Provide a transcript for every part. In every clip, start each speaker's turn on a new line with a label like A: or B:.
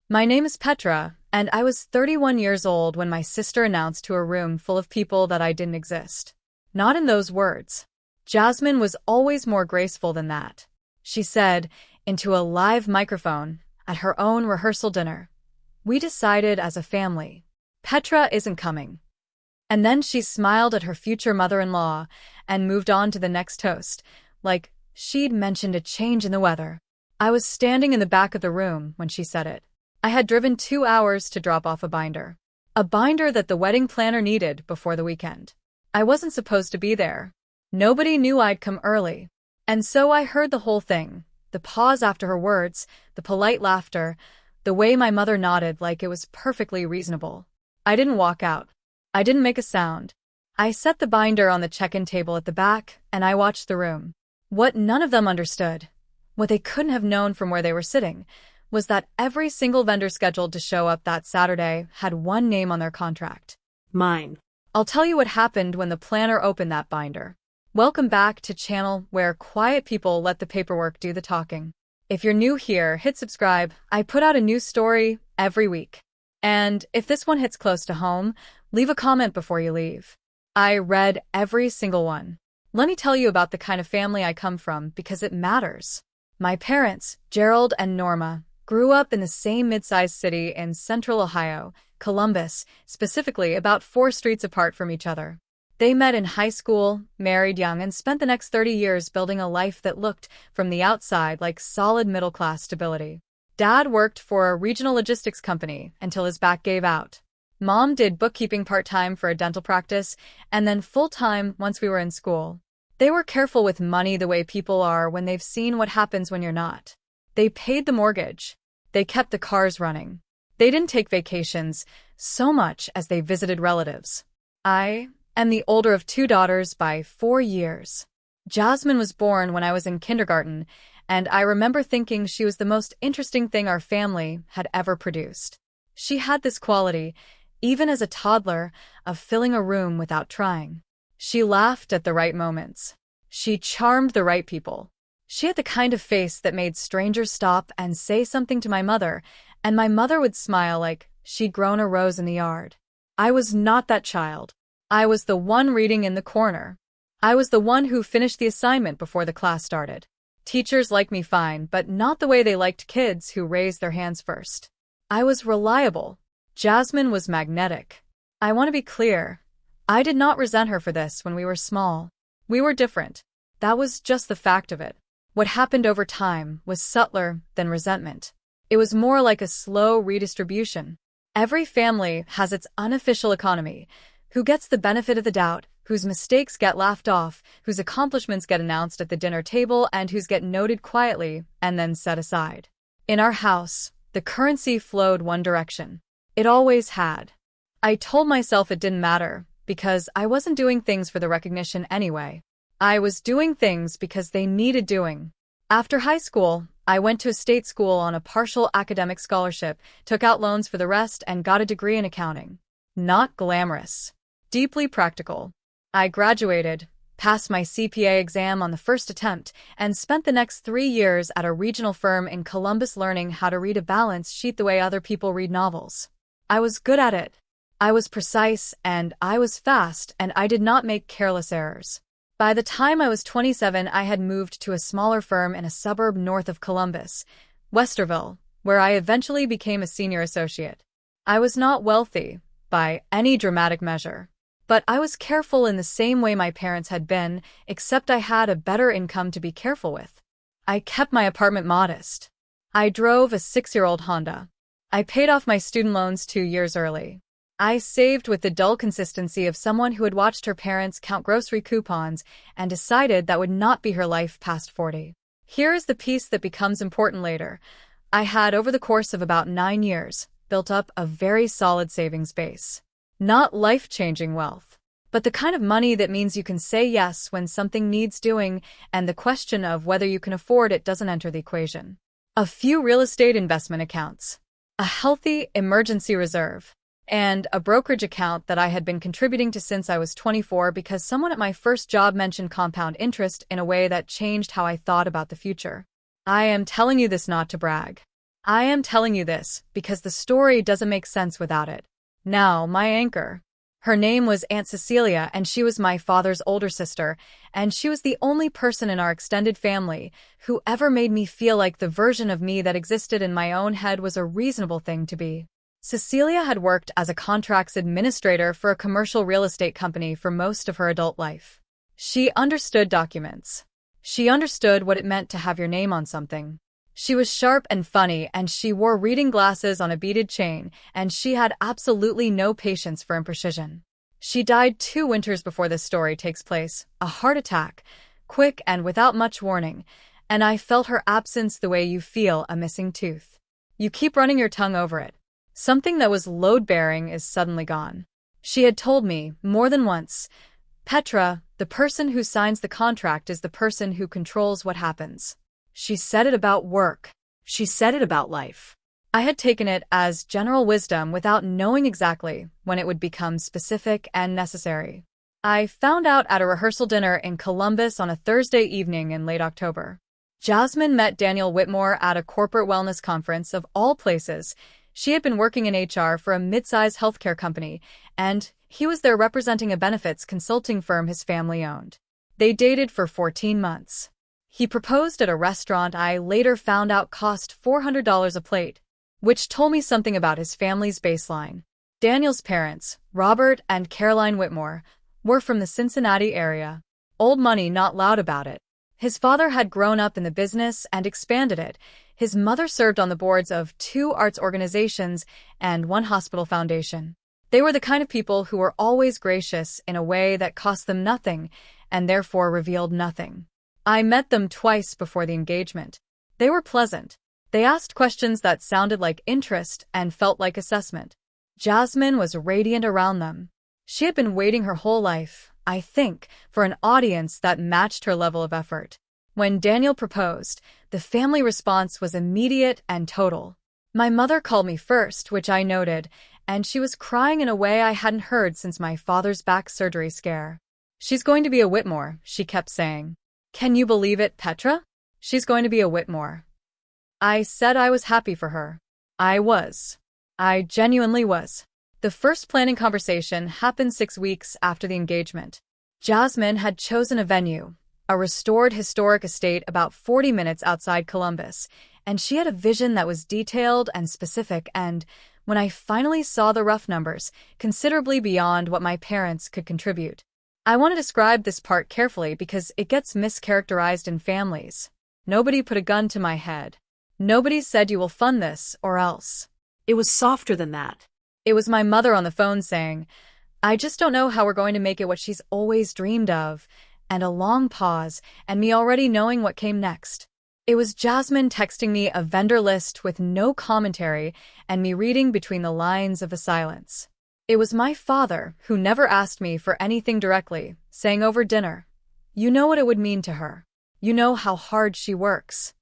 A: My name is Petra, and I was 31 years old when my sister announced to a room full of people that I didn't exist. Not in those words. Jasmine was always more graceful than that. She said, into a live microphone, at her own rehearsal dinner. We decided as a family. Petra isn't coming. And then she smiled at her future mother-in-law and moved on to the next toast, like she'd mentioned a change in the weather. I was standing in the back of the room when she said it. I had driven 2 hours to drop off a binder. A binder that the wedding planner needed before the weekend. I wasn't supposed to be there. Nobody knew I'd come early. And so I heard the whole thing. The pause after her words, the polite laughter, the way my mother nodded like it was perfectly reasonable. I didn't walk out. I didn't make a sound. I set the binder on the check-in table at the back, and I watched the room. What none of them understood, what they couldn't have known from where they were sitting, was that every single vendor scheduled to show up that Saturday had one name on their contract.
B: Mine.
A: I'll tell you what happened when the planner opened that binder. Welcome back to channel where quiet people let the paperwork do the talking. If you're new here, hit subscribe. I put out a new story every week. And if this one hits close to home, leave a comment before you leave. I read every single one. Let me tell you about the kind of family I come from because it matters. My parents, Gerald and Norma, grew up in the same mid-sized city in central Ohio, Columbus, specifically about 4 streets apart from each other. They met in high school, married young, and spent the next 30 years building a life that looked, from the outside, like solid middle-class stability. Dad worked for a regional logistics company until his back gave out. Mom did bookkeeping part-time for a dental practice, and then full-time once we were in school. They were careful with money the way people are when they've seen what happens when you're not. They paid the mortgage. They kept the cars running. They didn't take vacations so much as they visited relatives. I am the older of 2 daughters by 4 years. Jasmine was born when I was in kindergarten, and I remember thinking she was the most interesting thing our family had ever produced. She had this quality, even as a toddler, of filling a room without trying. She laughed at the right moments. She charmed the right people. She had the kind of face that made strangers stop and say something to my mother, and my mother would smile like she'd grown a rose in the yard. I was not that child. I was the one reading in the corner. I was the one who finished the assignment before the class started. Teachers liked me fine, but not the way they liked kids who raised their hands first. I was reliable. Jasmine was magnetic. I want to be clear. I did not resent her for this when we were small. We were different. That was just the fact of it. What happened over time was subtler than resentment. It was more like a slow redistribution. Every family has its unofficial economy. Who gets the benefit of the doubt, whose mistakes get laughed off, whose accomplishments get announced at the dinner table, and whose get noted quietly and then set aside. In our house, the currency flowed one direction. It always had. I told myself it didn't matter, because I wasn't doing things for the recognition anyway. I was doing things because they needed doing. After high school, I went to a state school on a partial academic scholarship, took out loans for the rest, and got a degree in accounting. Not glamorous. Deeply practical. I graduated, passed my CPA exam on the first attempt, and spent the next 3 years at a regional firm in Columbus learning how to read a balance sheet the way other people read novels. I was good at it. I was precise, and I was fast, and I did not make careless errors. By the time I was 27, I had moved to a smaller firm in a suburb north of Columbus, Westerville, where I eventually became a senior associate. I was not wealthy, by any dramatic measure. But I was careful in the same way my parents had been, except I had a better income to be careful with. I kept my apartment modest. I drove a 6-year-old Honda. I paid off my student loans 2 years early. I saved with the dull consistency of someone who had watched her parents count grocery coupons and decided that would not be her life past 40. Here is the piece that becomes important later. I had, over the course of about 9 years, built up a very solid savings base. Not life-changing wealth, but the kind of money that means you can say yes when something needs doing, and the question of whether you can afford it doesn't enter the equation. A few real estate investment accounts, a healthy emergency reserve, and a brokerage account that I had been contributing to since I was 24 because someone at my first job mentioned compound interest in a way that changed how I thought about the future. I am telling you this not to brag. I am telling you this because the story doesn't make sense without it. Now, my anchor. Her name was Aunt Cecilia, and she was my father's older sister, and she was the only person in our extended family who ever made me feel like the version of me that existed in my own head was a reasonable thing to be. Cecilia had worked as a contracts administrator for a commercial real estate company for most of her adult life. She understood documents. She understood what it meant to have your name on something. She was sharp and funny, and she wore reading glasses on a beaded chain, and she had absolutely no patience for imprecision. She died 2 winters before this story takes place, a heart attack, quick and without much warning, and I felt her absence the way you feel a missing tooth. You keep running your tongue over it. Something that was load-bearing is suddenly gone. She had told me, more than once, Petra, the person who signs the contract is the person who controls what happens. She said it about work. She said it about life. I had taken it as general wisdom without knowing exactly when it would become specific and necessary. I found out at a rehearsal dinner in Columbus on a Thursday evening in late October. Jasmine met Daniel Whitmore at a corporate wellness conference of all places. She had been working in HR for a mid-size healthcare company, and he was there representing a benefits consulting firm his family owned. They dated for 14 months. He proposed at a restaurant I later found out cost $400 a plate, which told me something about his family's baseline. Daniel's parents, Robert and Caroline Whitmore, were from the Cincinnati area. Old money, not loud about it. His father had grown up in the business and expanded it. His mother served on the boards of 2 arts organizations and 1 hospital foundation. They were the kind of people who were always gracious in a way that cost them nothing and therefore revealed nothing. I met them twice before the engagement. They were pleasant. They asked questions that sounded like interest and felt like assessment. Jasmine was radiant around them. She had been waiting her whole life, I think, for an audience that matched her level of effort. When Daniel proposed, the family response was immediate and total. My mother called me first, which I noted, and she was crying in a way I hadn't heard since my father's back surgery scare. "She's going to be a Whitmore," she kept saying. "Can you believe it, Petra? She's going to be a Whitmore." I said I was happy for her. I was. I genuinely was. The first planning conversation happened 6 weeks after the engagement. Jasmine had chosen a venue, a restored historic estate about 40 minutes outside Columbus, and she had a vision that was detailed and specific and, when I finally saw the rough numbers, considerably beyond what my parents could contribute. I want to describe this part carefully because it gets mischaracterized in families. Nobody put a gun to my head. Nobody said you will fund this or else.
B: It was softer than that.
A: It was my mother on the phone saying, "I just don't know how we're going to make it what she's always dreamed of," and a long pause, and me already knowing what came next. It was Jasmine texting me a vendor list with no commentary and me reading between the lines of the silence. It was my father, who never asked me for anything directly, saying over dinner, "You know what it would mean to her. You know how hard she works."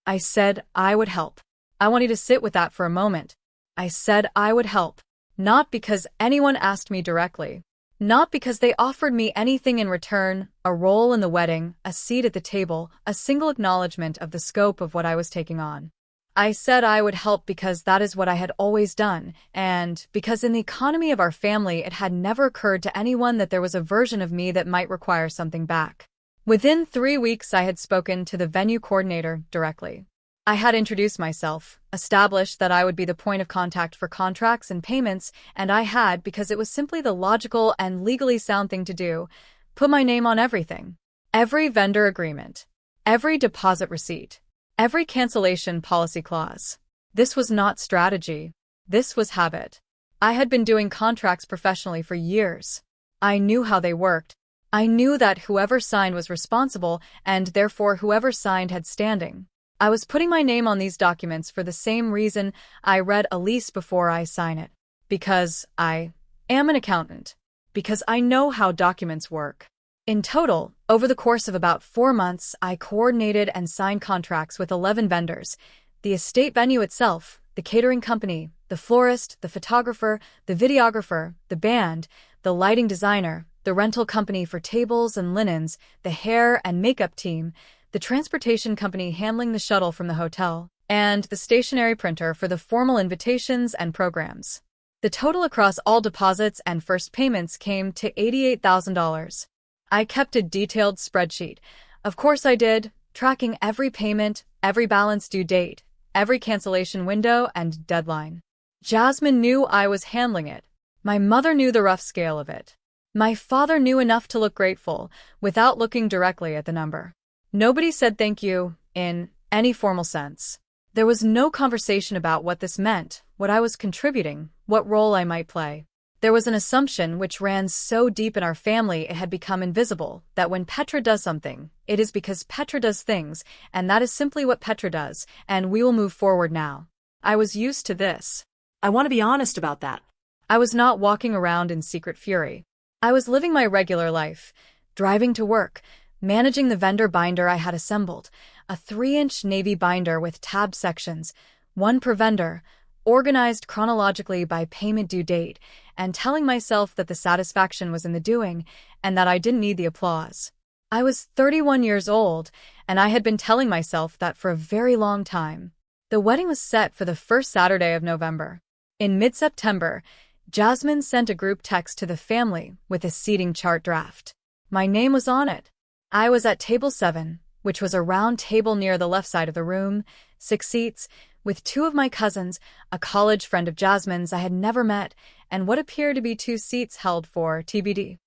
A: I said I would help. I want you to sit with that for a moment. I said I would help. Not because anyone asked me directly. Not because they offered me anything in return, a role in the wedding, a seat at the table, a single acknowledgement of the scope of what I was taking on. I said I would help because that is what I had always done, and because in the economy of our family it had never occurred to anyone that there was a version of me that might require something back. Within 3 weeks I had spoken to the venue coordinator directly. I had introduced myself, established that I would be the point of contact for contracts and payments, and I had, because it was simply the logical and legally sound thing to do, put my name on everything. Every vendor agreement. Every deposit receipt. Every cancellation policy clause. This was not strategy. This was habit. I had been doing contracts professionally for years. I knew how they worked. I knew that whoever signed was responsible, and therefore whoever signed had standing. I was putting my name on these documents for the same reason I read a lease before I sign it. Because I am an accountant. Because I know how documents work. In total, over the course of about 4 months, I coordinated and signed contracts with 11 vendors: the estate venue itself, the catering company, the florist, the photographer, the videographer, the band, the lighting designer, the rental company for tables and linens, the hair and makeup team, the transportation company handling the shuttle from the hotel, and the stationery printer for the formal invitations and programs. The total across all deposits and first payments came to $88,000. I kept a detailed spreadsheet. Of course I did, tracking every payment, every balance due date, every cancellation window and deadline. Jasmine knew I was handling it. My mother knew the rough scale of it. My father knew enough to look grateful, without looking directly at the number. Nobody said thank you, in any formal sense. There was no conversation about what this meant, what I was contributing, what role I might play. There was an assumption which ran so deep in our family it had become invisible, that when Petra does something, it is because Petra does things, and that is simply what Petra does, and we will move forward now. I was used to this.
B: I want to be honest about that.
A: I was not walking around in secret fury. I was living my regular life, driving to work, managing the vendor binder I had assembled, a 3-inch navy binder with tab sections, one per vendor, organized chronologically by payment due date, and telling myself that the satisfaction was in the doing, and that I didn't need the applause. I was 31 years old, and I had been telling myself that for a very long time. The wedding was set for the first Saturday of November. In mid-September, Jasmine sent a group text to the family with a seating chart draft. My name was on it. I was at table 7, which was a round table near the left side of the room, 6 seats, with 2 of my cousins, a college friend of Jasmine's I had never met, and what appeared to be 2 seats held for TBD.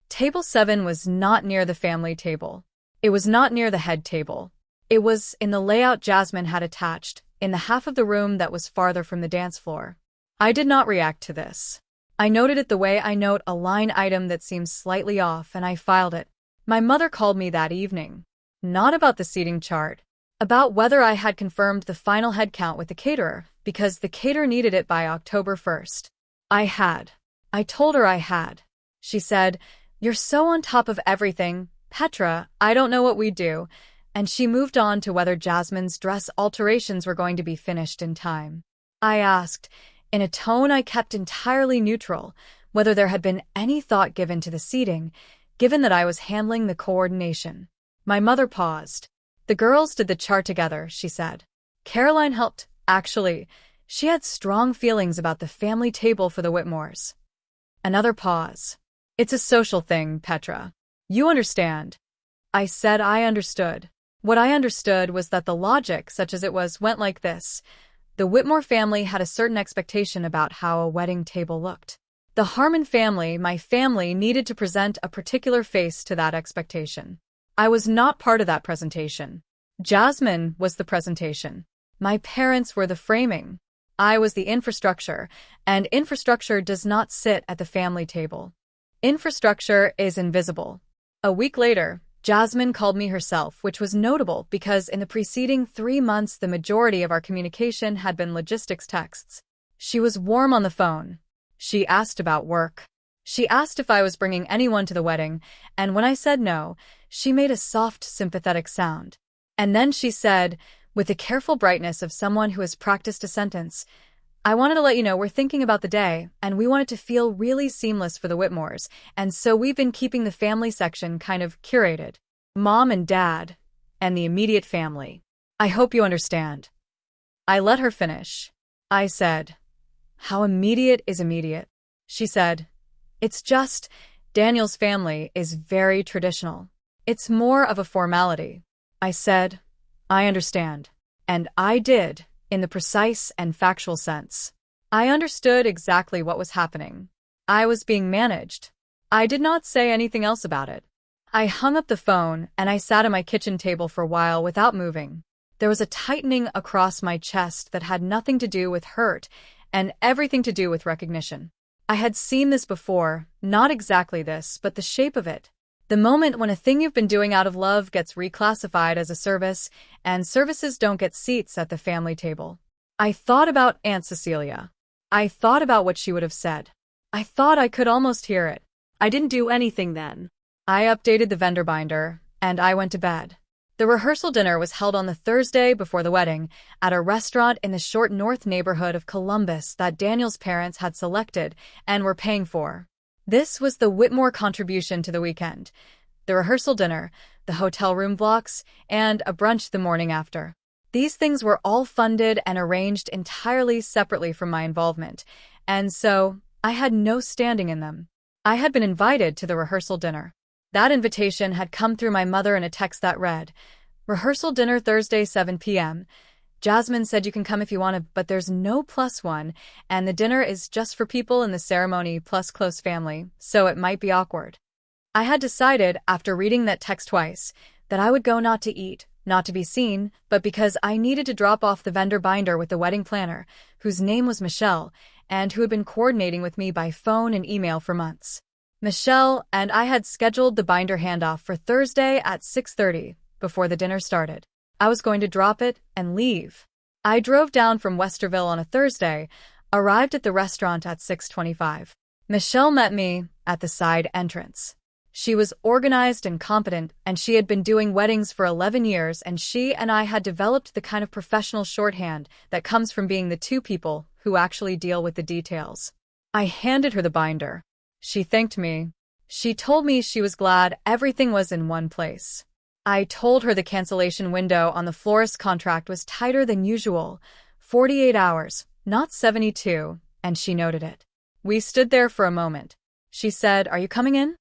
A: Table 7 was not near the family table. It was not near the head table. It was in the layout Jasmine had attached, in the half of the room that was farther from the dance floor. I did not react to this. I noted it the way I note a line item that seems slightly off, and I filed it. My mother called me that evening. Not about the seating chart. About whether I had confirmed the final head count with the caterer, because the caterer needed it by October 1st. I had. I told her I had. She said, "You're so on top of everything, Petra, I don't know what we'd do," and she moved on to whether Jasmine's dress alterations were going to be finished in time. I asked, in a tone I kept entirely neutral, whether there had been any thought given to the seating, given that I was handling the coordination. My mother paused. "The girls did the chart together," she said. "Caroline helped, actually. She had strong feelings about the family table for the Whitmores." Another pause. "It's a social thing, Petra. You understand." I said I understood. What I understood was that the logic, such as it was, went like this. The Whitmore family had a certain expectation about how a wedding table looked. The Harmon family, my family, needed to present a particular face to that expectation. I was not part of that presentation. Jasmine was the presentation. My parents were the framing. I was the infrastructure, and infrastructure does not sit at the family table. Infrastructure is invisible. A week later, Jasmine called me herself, which was notable because in the preceding 3 months the majority of our communication had been logistics texts. She was warm on the phone. She asked about work. She asked if I was bringing anyone to the wedding, and when I said no, she made a soft, sympathetic sound. And then she said, with the careful brightness of someone who has practiced a sentence, "I wanted to let you know we're thinking about the day, and we want it to feel really seamless for the Whitmores, and so we've been keeping the family section kind of curated. Mom and Dad, and the immediate family. I hope you understand." I let her finish. I said, "How immediate is immediate?" She said, "It's just, Daniel's family is very traditional. It's more of a formality." I said, "I understand." And I did, in the precise and factual sense. I understood exactly what was happening. I was being managed. I did not say anything else about it. I hung up the phone and I sat at my kitchen table for a while without moving. There was a tightening across my chest that had nothing to do with hurt and everything to do with recognition. I had seen this before, not exactly this, but the shape of it. The moment when a thing you've been doing out of love gets reclassified as a service, and services don't get seats at the family table. I thought about Aunt Cecilia. I thought about what she would have said. I thought I could almost hear it.
B: I didn't do anything then.
A: I updated the vendor binder, and I went to bed. The rehearsal dinner was held on the Thursday before the wedding, at a restaurant in the short north neighborhood of Columbus that Daniel's parents had selected and were paying for. This was the Whitmore contribution to the weekend: the rehearsal dinner, the hotel room blocks, and a brunch the morning after. These things were all funded and arranged entirely separately from my involvement, and so I had no standing in them. I had been invited to the rehearsal dinner. That invitation had come through my mother in a text that read, "Rehearsal dinner Thursday 7 p.m. Jasmine said you can come if you want to, but there's no +1, and the dinner is just for people in the ceremony plus close family, so it might be awkward." I had decided, after reading that text twice, that I would go not to eat, not to be seen, but because I needed to drop off the vendor binder with the wedding planner, whose name was Michelle, and who had been coordinating with me by phone and email for months. Michelle and I had scheduled the binder handoff for Thursday at 6:30, before the dinner started. I was going to drop it and leave. I drove down from Westerville on a Thursday, arrived at the restaurant at 6:25. Michelle met me at the side entrance. She was organized and competent, and she had been doing weddings for 11 years, and she and I had developed the kind of professional shorthand that comes from being the two people who actually deal with the details. I handed her the binder. She thanked me. She told me she was glad everything was in one place. I told her the cancellation window on the florist's contract was tighter than usual, 48 hours, not 72, and she noted it. We stood there for a moment. She said, "Are you coming in?"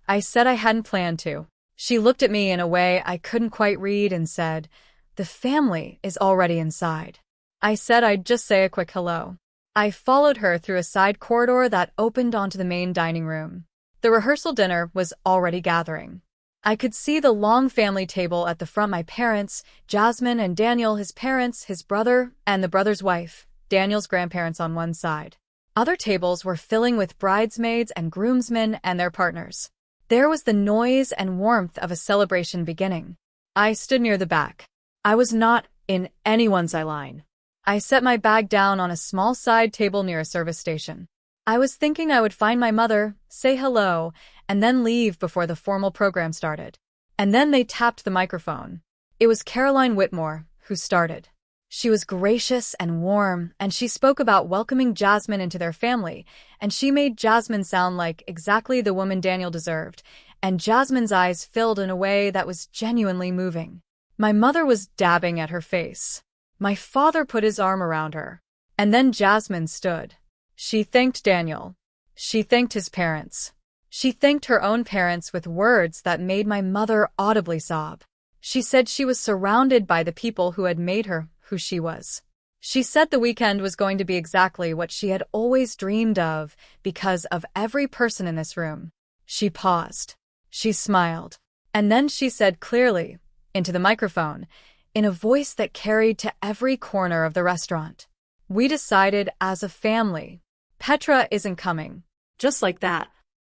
A: I said I hadn't planned to. She looked at me in a way I couldn't quite read and said, "The family is already inside." I said I'd just say a quick hello. I followed her through a side corridor that opened onto the main dining room. The rehearsal dinner was already gathering. I could see the long family table at the front. My parents, Jasmine and Daniel, his parents, his brother, and the brother's wife, Daniel's grandparents on one side. Other tables were filling with bridesmaids and groomsmen and their partners. There was the noise and warmth of a celebration beginning. I stood near the back. I was not in anyone's eye line. I set my bag down on a small side table near a service station. I was thinking I would find my mother, say hello, and then leave before the formal program started. And then they tapped the microphone. It was Caroline Whitmore who started. She was gracious and warm, and she spoke about welcoming Jasmine into their family, and she made Jasmine sound like exactly the woman Daniel deserved, and Jasmine's eyes filled in a way that was genuinely moving. My mother was dabbing at her face. My father put his arm around her. And then Jasmine stood. She thanked Daniel. She thanked his parents. She thanked her own parents with words that made my mother audibly sob. She said she was surrounded by the people who had made her who she was. She said the weekend was going to be exactly what she had always dreamed of because of every person in this room. She paused. She smiled. And then she said clearly, into the microphone, in a voice that carried to every corner of the restaurant, "We decided as a family. Petra isn't coming."
B: Just like that.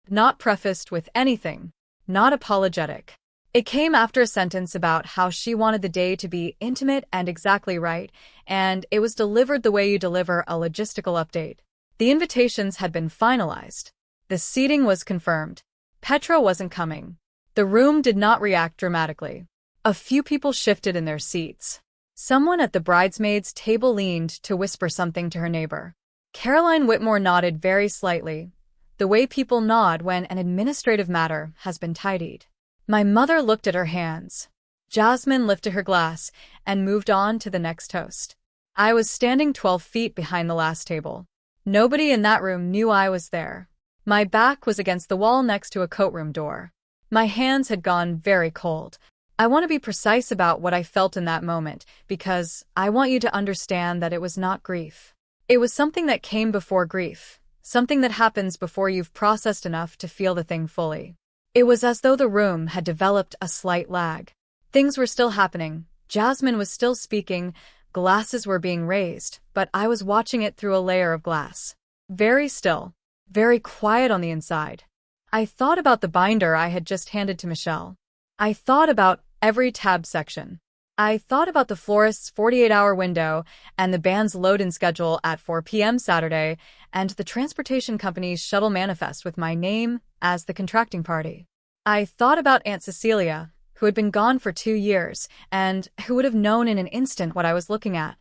A: Not prefaced with anything. Not apologetic. It came after a sentence about how she wanted the day to be intimate and exactly right, and it was delivered the way you deliver a logistical update. The invitations had been finalized. The seating was confirmed. Petra wasn't coming. The room did not react dramatically. A few people shifted in their seats. Someone at the bridesmaids' table leaned to whisper something to her neighbor. Caroline Whitmore nodded very slightly, the way people nod when an administrative matter has been tidied. My mother looked at her hands. Jasmine lifted her glass and moved on to the next toast. I was standing 12 feet behind the last table. Nobody in that room knew I was there. My back was against the wall next to a coatroom door. My hands had gone very cold. I want to be precise about what I felt in that moment because I want you to understand that it was not grief. It was something that came before grief, something that happens before you've processed enough to feel the thing fully. It was as though the room had developed a slight lag. Things were still happening. Jasmine was still speaking. Glasses were being raised, but I was watching it through a layer of glass. Very still. Very quiet on the inside. I thought about the binder I had just handed to Michelle. I thought about every tab section. I thought about the florist's 48-hour window and the band's load-in schedule at 4 p.m. Saturday and the transportation company's shuttle manifest with my name as the contracting party. I thought about Aunt Cecilia, who had been gone for 2 years and who would have known in an instant what I was looking at.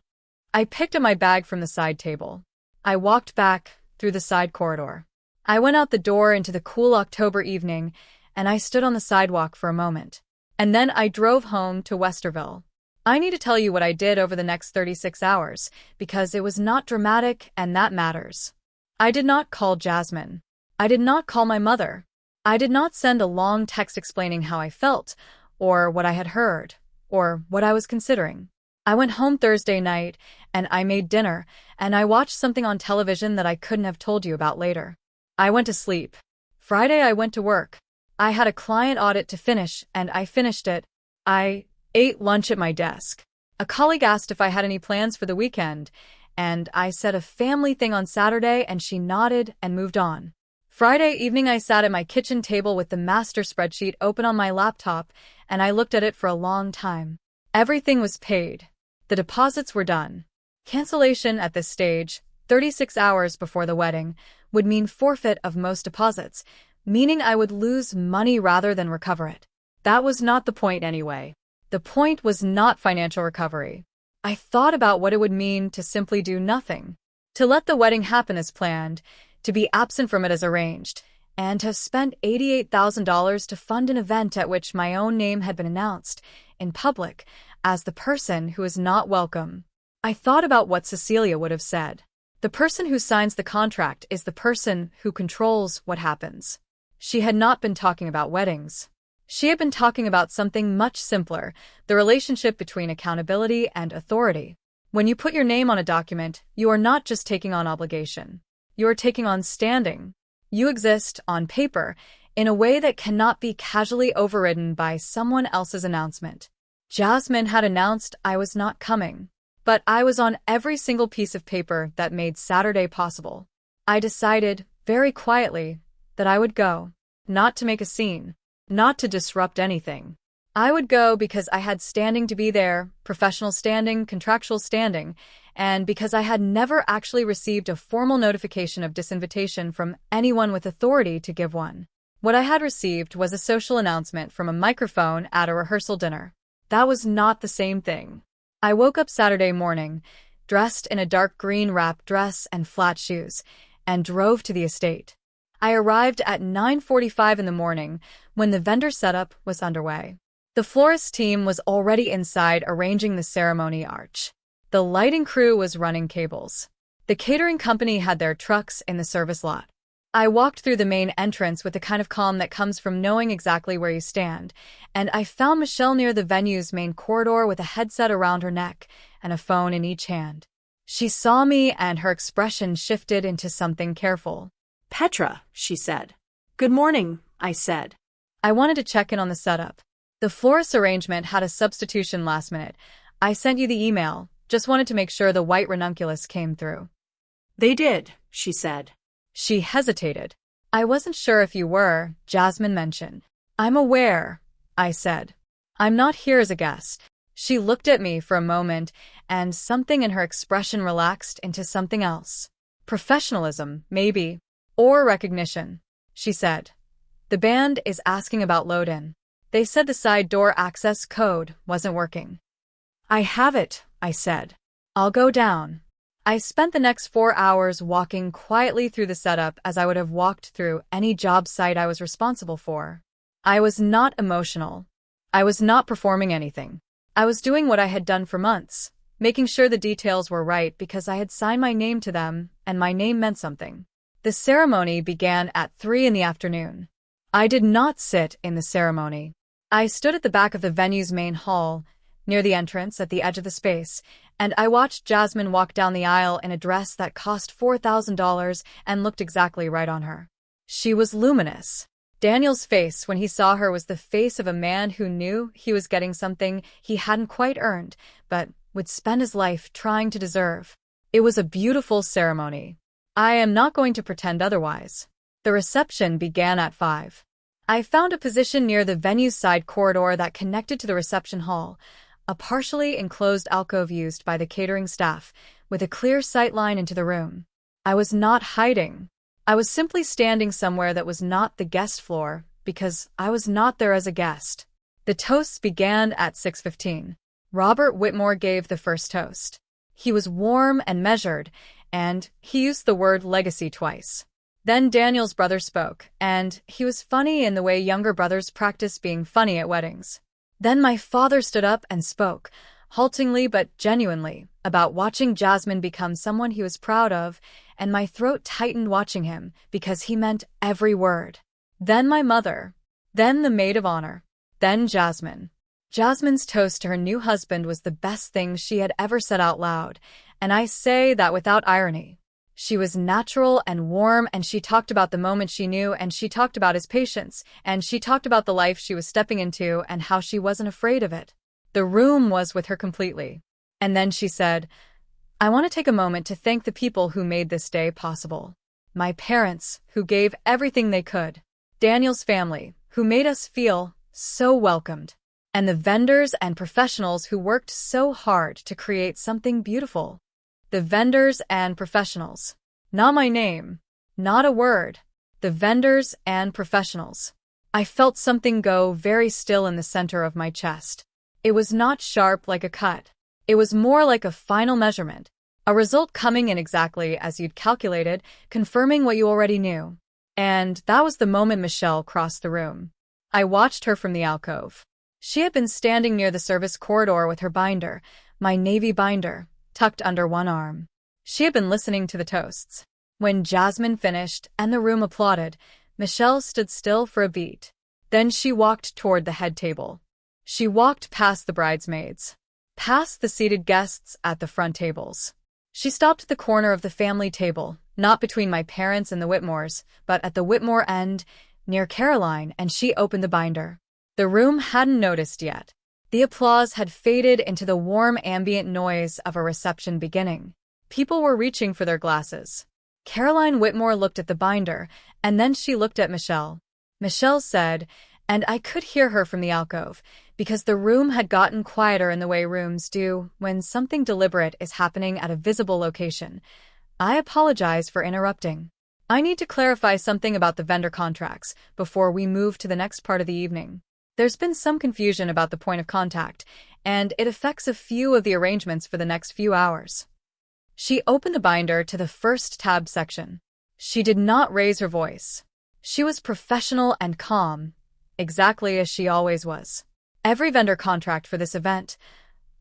A: I picked up my bag from the side table. I walked back through the side corridor. I went out the door into the cool October evening, and I stood on the sidewalk for a moment. And then I drove home to Westerville. I need to tell you what I did over the next 36 hours, because it was not dramatic and that matters. I did not call Jasmine. I did not call my mother. I did not send a long text explaining how I felt, or what I had heard, or what I was considering. I went home Thursday night, and I made dinner, and I watched something on television that I couldn't have told you about later. I went to sleep. Friday I went to work. I had a client audit to finish, and I finished it. I ate lunch at my desk. A colleague asked if I had any plans for the weekend, and I said a family thing on Saturday, and she nodded and moved on. Friday evening I sat at my kitchen table with the master spreadsheet open on my laptop, and I looked at it for a long time. Everything was paid. The deposits were done. Cancellation at this stage, 36 hours before the wedding, would mean forfeit of most deposits, meaning I would lose money rather than recover it. That was not the point anyway. The point was not financial recovery. I thought about what it would mean to simply do nothing, to let the wedding happen as planned, to be absent from it as arranged, and to have spent $88,000 to fund an event at which my own name had been announced, in public, as the person who is not welcome. I thought about what Cecilia would have said. The person who signs the contract is the person who controls what happens. She had not been talking about weddings. She had been talking about something much simpler, the relationship between accountability and authority. When you put your name on a document, you are not just taking on obligation. You are taking on standing. You exist, on paper, in a way that cannot be casually overridden by someone else's announcement. Jasmine had announced I was not coming, but I was on every single piece of paper that made Saturday possible. I decided, very quietly, that I would go, not to make a scene, not to disrupt anything. I would go because I had standing to be there, professional standing, contractual standing, and because I had never actually received a formal notification of disinvitation from anyone with authority to give one. What I had received was a social announcement from a microphone at a rehearsal dinner. That was not the same thing. I woke up Saturday morning, dressed in a dark green wrap dress and flat shoes, and drove to the estate. I arrived at 9:45 in the morning when the vendor setup was underway. The florist team was already inside arranging the ceremony arch. The lighting crew was running cables. The catering company had their trucks in the service lot. I walked through the main entrance with the kind of calm that comes from knowing exactly where you stand, and I found Michelle near the venue's main corridor with a headset around her neck and a phone in each hand. She saw me and her expression shifted into something careful.
B: Petra, she said. Good morning, I said.
A: I wanted to check in on the setup. The florist arrangement had a substitution last minute. I sent you the email, just wanted to make sure the white ranunculus came through.
B: They did, she said.
A: She hesitated. I wasn't sure if you were, Jasmine mentioned. I'm aware, I said. I'm not here as a guest. She looked at me for a moment, and something in her expression relaxed into something else. Professionalism, maybe. Or recognition, she said. The band is asking about load-in. They said the side door access code wasn't working. I have it, I said. I'll go down. I spent the next 4 hours walking quietly through the setup as I would have walked through any job site I was responsible for. I was not emotional. I was not performing anything. I was doing what I had done for months, making sure the details were right because I had signed my name to them and my name meant something. The ceremony began at 3 in the afternoon. I did not sit in the ceremony. I stood at the back of the venue's main hall, near the entrance at the edge of the space, and I watched Jasmine walk down the aisle in a dress that cost $4,000 and looked exactly right on her. She was luminous. Daniel's face when he saw her was the face of a man who knew he was getting something he hadn't quite earned, but would spend his life trying to deserve. It was a beautiful ceremony. I am not going to pretend otherwise. The reception began at 5. I found a position near the venue's side corridor that connected to the reception hall, a partially enclosed alcove used by the catering staff, with a clear sight line into the room. I was not hiding. I was simply standing somewhere that was not the guest floor, because I was not there as a guest. The toasts began at 6:15. Robert Whitmore gave the first toast. He was warm and measured, and he used the word legacy twice. Then Daniel's brother spoke, and he was funny in the way younger brothers practice being funny at weddings. Then my father stood up and spoke, haltingly but genuinely, about watching Jasmine become someone he was proud of, and my throat tightened watching him because he meant every word. Then my mother. Then the maid of honor. Then Jasmine. Jasmine's toast to her new husband was the best thing she had ever said out loud, and I say that without irony. She was natural and warm, and she talked about the moment she knew, and she talked about his patience, and she talked about the life she was stepping into and how she wasn't afraid of it. The room was with her completely. And then she said, I want to take a moment to thank the people who made this day possible. My parents, who gave everything they could. Daniel's family, who made us feel so welcomed. And the vendors and professionals who worked so hard to create something beautiful. The vendors and professionals. Not my name. Not a word. The vendors and professionals. I felt something go very still in the center of my chest. It was not sharp like a cut. It was more like a final measurement. A result coming in exactly as you'd calculated, confirming what you already knew. And that was the moment Michelle crossed the room. I watched her from the alcove. She had been standing near the service corridor with her binder, my navy binder, tucked under one arm. She had been listening to the toasts. When Jasmine finished and the room applauded, Michelle stood still for a beat. Then she walked toward the head table. She walked past the bridesmaids, past the seated guests at the front tables. She stopped at the corner of the family table, not between my parents and the Whitmores, but at the Whitmore end, near Caroline, and she opened the binder. The room hadn't noticed yet. The applause had faded into the warm ambient noise of a reception beginning. People were reaching for their glasses. Caroline Whitmore looked at the binder, and then she looked at Michelle. Michelle said, and I could hear her from the alcove, because the room had gotten quieter in the way rooms do when something deliberate is happening at a visible location. I apologize for interrupting. I need to clarify something about the vendor contracts before we move to the next part of the evening. There's been some confusion about the point of contact, and it affects a few of the arrangements for the next few hours. She opened the binder to the first tab section. She did not raise her voice. She was professional and calm, exactly as she always was. Every vendor contract for this event,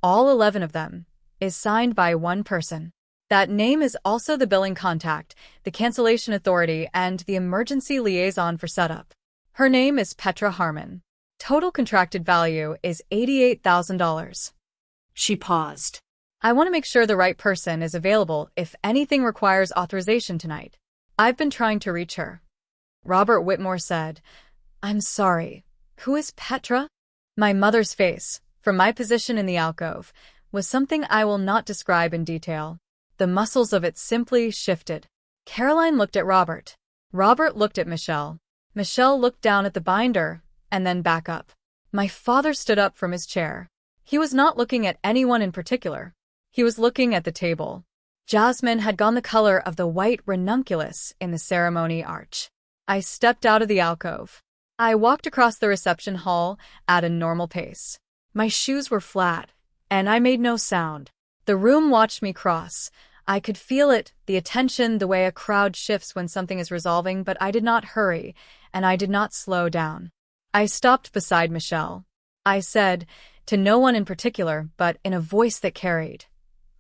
A: all 11 of them, is signed by one person. That name is also the billing contact, the cancellation authority, and the emergency liaison for setup. Her name is Petra Harmon. Total contracted value is $88,000.
B: She paused.
A: I want to make sure the right person is available if anything requires authorization tonight. I've been trying to reach her. Robert Whitmore said, I'm sorry. Who is Petra? My mother's face, from my position in the alcove, was something I will not describe in detail. The muscles of it simply shifted. Caroline looked at Robert. Robert looked at Michelle. Michelle looked down at the binder, and then back up. My father stood up from his chair. He was not looking at anyone in particular. He was looking at the table. Jasmine had gone the color of the white ranunculus in the ceremony arch. I stepped out of the alcove. I walked across the reception hall at a normal pace. My shoes were flat, and I made no sound. The room watched me cross. I could feel it, the attention, the way a crowd shifts when something is resolving, but I did not hurry, and I did not slow down. I stopped beside Michelle. I said, to no one in particular, but in a voice that carried,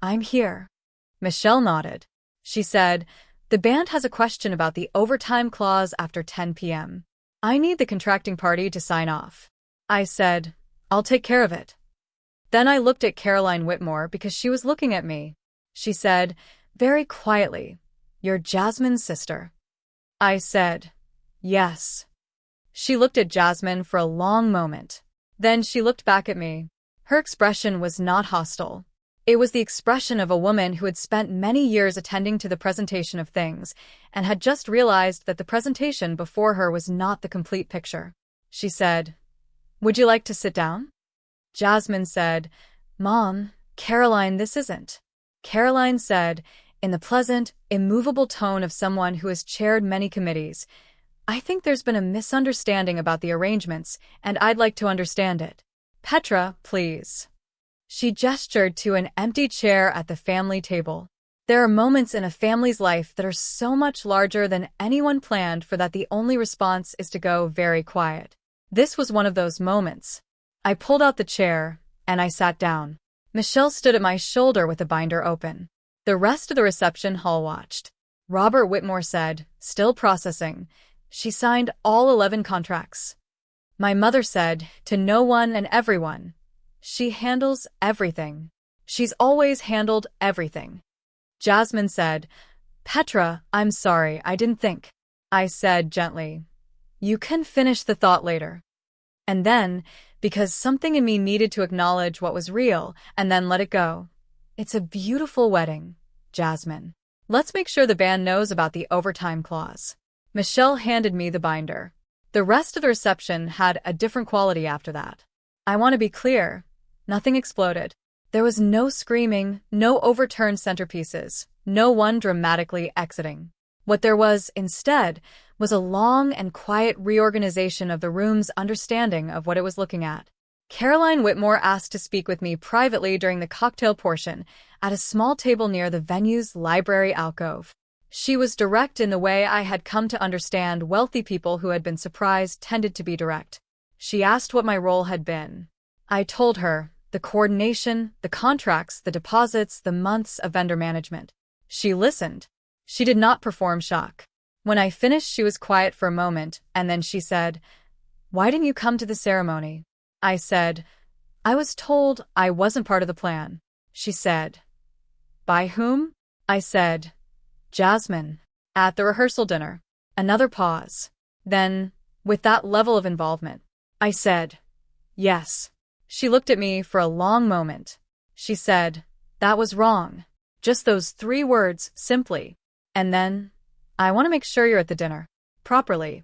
A: I'm here. Michelle nodded. She said, the band has a question about the overtime clause after 10 p.m. I need the contracting party to sign off. I said, I'll take care of it. Then I looked at Caroline Whitmore because she was looking at me. She said, very quietly, you're Jasmine's sister. I said, yes. She looked at Jasmine for a long moment. Then she looked back at me. Her expression was not hostile. It was the expression of a woman who had spent many years attending to the presentation of things and had just realized that the presentation before her was not the complete picture. She said, would you like to sit down? Jasmine said, Mom, Caroline, this isn't. Caroline said, in the pleasant, immovable tone of someone who has chaired many committees, I think there's been a misunderstanding about the arrangements, and I'd like to understand it. Petra, please. She gestured to an empty chair at the family table. There are moments in a family's life that are so much larger than anyone planned for that the only response is to go very quiet. This was one of those moments. I pulled out the chair, and I sat down. Michelle stood at my shoulder with the binder open. The rest of the reception hall watched. Robert Whitmore said, still processing, "She signed all 11 contracts." My mother said, "To no one and everyone. She handles everything. She's always handled everything." Jasmine said, "Petra, I'm sorry, I didn't think." I said gently, "You can finish the thought later." And then, because something in me needed to acknowledge what was real and then let it go, "It's a beautiful wedding, Jasmine. Let's make sure the band knows about the overtime clause." Michelle handed me the binder. The rest of the reception had a different quality after that. I want to be clear, nothing exploded. There was no screaming, no overturned centerpieces, no one dramatically exiting. What there was, instead, was a long and quiet reorganization of the room's understanding of what it was looking at. Caroline Whitmore asked to speak with me privately during the cocktail portion at a small table near the venue's library alcove. She was direct in the way I had come to understand wealthy people who had been surprised tended to be direct. She asked what my role had been. I told her, the coordination, the contracts, the deposits, the months of vendor management. She listened. She did not perform shock. When I finished, she was quiet for a moment, and then she said, "Why didn't you come to the ceremony?" I said, "I was told I wasn't part of the plan." She said, "By whom?" I said, "Jasmine. At the rehearsal dinner." Another pause. Then, with that level of involvement, I said, "Yes." She looked at me for a long moment. She said, "That was wrong." Just those 3 words, simply. And then, "I want to make sure you're at the dinner. Properly."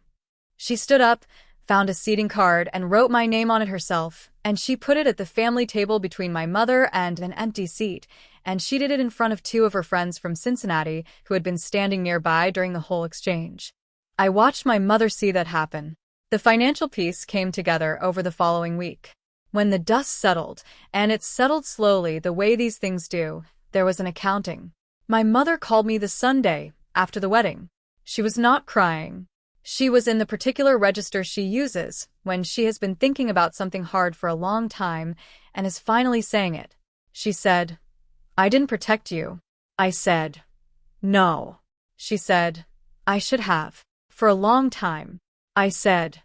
A: She stood up, found a seating card, and wrote my name on it herself, and she put it at the family table between my mother and an empty seat, and she did it in front of 2 of her friends from Cincinnati who had been standing nearby during the whole exchange. I watched my mother see that happen. The financial piece came together over the following week. When the dust settled, and it settled slowly the way these things do, there was an accounting. My mother called me the Sunday after the wedding. She was not crying. She was in the particular register she uses when she has been thinking about something hard for a long time and is finally saying it. She said, "I didn't protect you." I said, "No." She said, "I should have. For a long time." I said,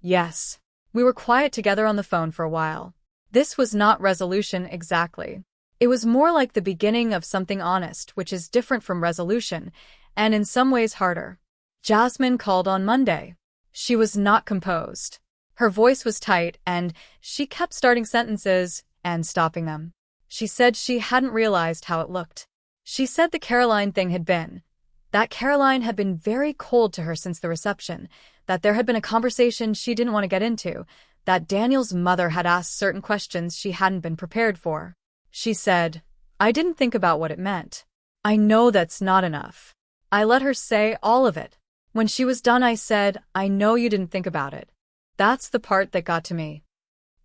A: "Yes." We were quiet together on the phone for a while. This was not resolution exactly. It was more like the beginning of something honest, which is different from resolution, and in some ways harder. Jasmine called on Monday. She was not composed. Her voice was tight, and she kept starting sentences and stopping them. She said she hadn't realized how it looked. She said the Caroline thing had been. That Caroline had been very cold to her since the reception, that there had been a conversation she didn't want to get into, that Daniel's mother had asked certain questions she hadn't been prepared for. She said, "I didn't think about what it meant." I know that's not enough. I let her say all of it. When she was done, I said, "I know you didn't think about it." That's the part that got to me.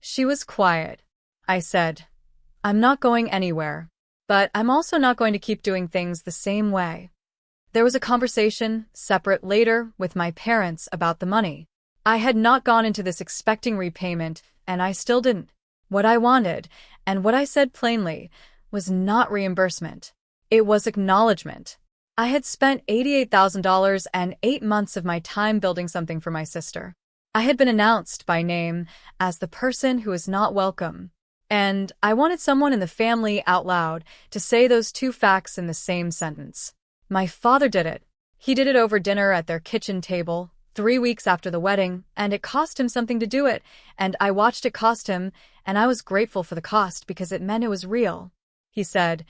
A: She was quiet. I said, "I'm not going anywhere, but I'm also not going to keep doing things the same way." There was a conversation, separate later, with my parents about the money. I had not gone into this expecting repayment, and I still didn't. What I wanted, and what I said plainly, was not reimbursement. It was acknowledgement. I had spent $88,000 and 8 months of my time building something for my sister. I had been announced by name as the person who is not welcome. And I wanted someone in the family out loud to say those 2 facts in the same sentence. My father did it. He did it over dinner at their kitchen table, 3 weeks after the wedding, and it cost him something to do it, and I watched it cost him, and I was grateful for the cost because it meant it was real. He said,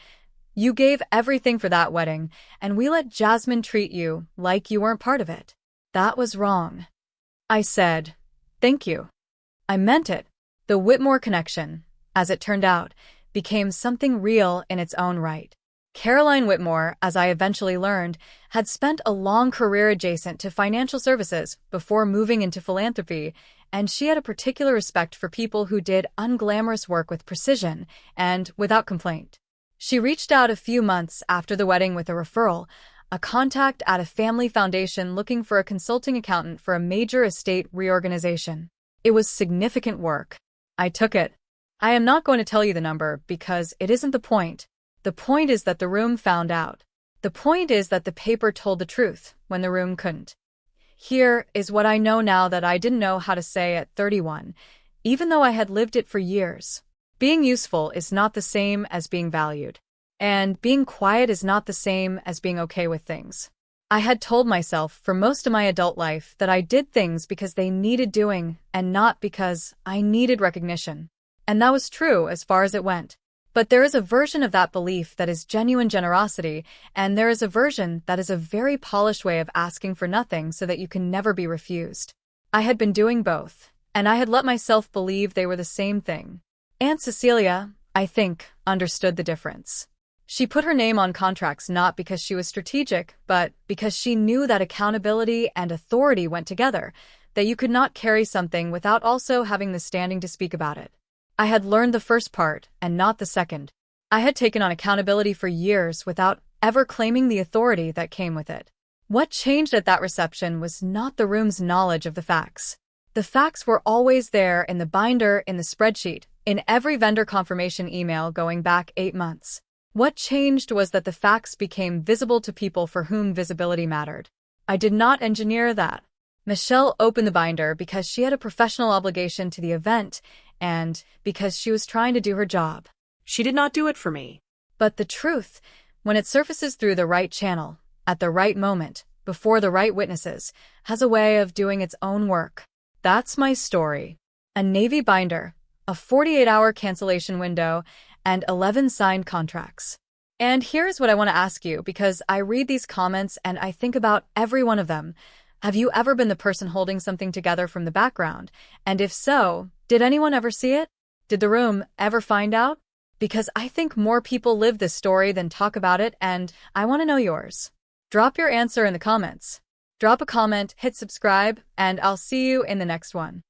A: "You gave everything for that wedding, and we let Jasmine treat you like you weren't part of it. That was wrong." I said, "Thank you." I meant it. The Whitmore connection, as it turned out, became something real in its own right. Caroline Whitmore, as I eventually learned, had spent a long career adjacent to financial services before moving into philanthropy, and she had a particular respect for people who did unglamorous work with precision and without complaint. She reached out a few months after the wedding with a referral, a contact at a family foundation looking for a consulting accountant for a major estate reorganization. It was significant work. I took it. I am not going to tell you the number because it isn't the point. The point is that the room found out. The point is that the paper told the truth when the room couldn't. Here is what I know now that I didn't know how to say at 31, even though I had lived it for years. Being useful is not the same as being valued. And being quiet is not the same as being okay with things. I had told myself for most of my adult life that I did things because they needed doing and not because I needed recognition. And that was true as far as it went. But there is a version of that belief that is genuine generosity, and there is a version that is a very polished way of asking for nothing so that you can never be refused. I had been doing both, and I had let myself believe they were the same thing. Aunt Cecilia, I think, understood the difference. She put her name on contracts not because she was strategic, but because she knew that accountability and authority went together, that you could not carry something without also having the standing to speak about it. I had learned the first part and not the second. I had taken on accountability for years without ever claiming the authority that came with it. What changed at that reception was not the room's knowledge of the facts. The facts were always there in the binder, in the spreadsheet, in every vendor confirmation email going back 8 months. What changed was that the facts became visible to people for whom visibility mattered. I did not engineer that. Michelle opened the binder because she had a professional obligation to the event and because she was trying to do her job.
B: She did not do it for me.
A: But the truth, when it surfaces through the right channel, at the right moment, before the right witnesses, has a way of doing its own work. That's my story. A Navy binder, a 48-hour cancellation window, and 11 signed contracts. And here's what I want to ask you, because I read these comments and I think about every one of them. Have you ever been the person holding something together from the background? And if so, did anyone ever see it? Did the room ever find out? Because I think more people live this story than talk about it, and I want to know yours. Drop your answer in the comments. Drop a comment, hit subscribe, and I'll see you in the next one.